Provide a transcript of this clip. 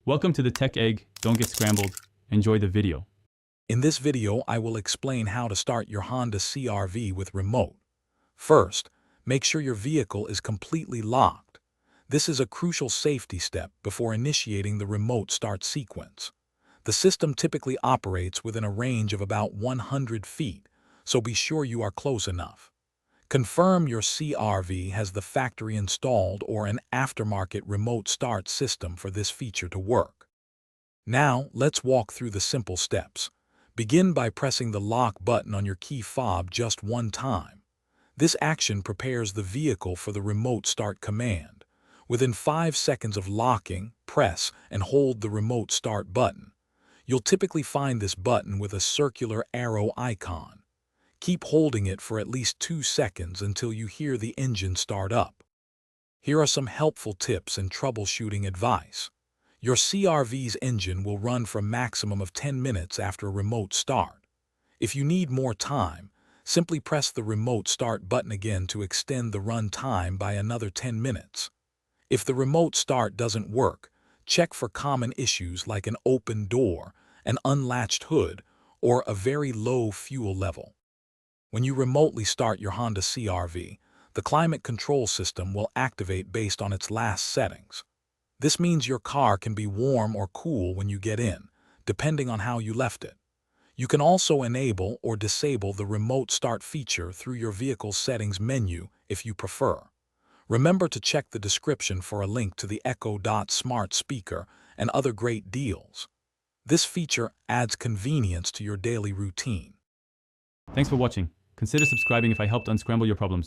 Welcome to the Tech Egg. Don't get scrambled. Enjoy the video. In this video, I will explain how to start your Honda CR-V with remote. First, make sure your vehicle is completely locked. This is a crucial safety step before initiating the remote start sequence. The system typically operates within a range of about 100 feet, so be sure you are close enough. Confirm your CR-V has the factory installed or an aftermarket remote start system for this feature to work. Now, let's walk through the simple steps. Begin by pressing the lock button on your key fob just one time. This action prepares the vehicle for the remote start command. Within 5 seconds of locking, press and hold the remote start button. You'll typically find this button with a circular arrow icon. Keep holding it for at least 2 seconds until you hear the engine start up. Here are some helpful tips and troubleshooting advice. Your CR-V's engine will run for a maximum of 10 minutes after a remote start. If you need more time, simply press the remote start button again to extend the run time by another 10 minutes. If the remote start doesn't work, check for common issues like an open door, an unlatched hood, or a very low fuel level. When you remotely start your Honda CR-V, the climate control system will activate based on its last settings. This means your car can be warm or cool when you get in, depending on how you left it. You can also enable or disable the remote start feature through your vehicle's settings menu if you prefer. Remember to check the description for a link to the Echo Dot smart speaker and other great deals. This feature adds convenience to your daily routine. Thanks for watching. Consider subscribing if I helped unscramble your problems.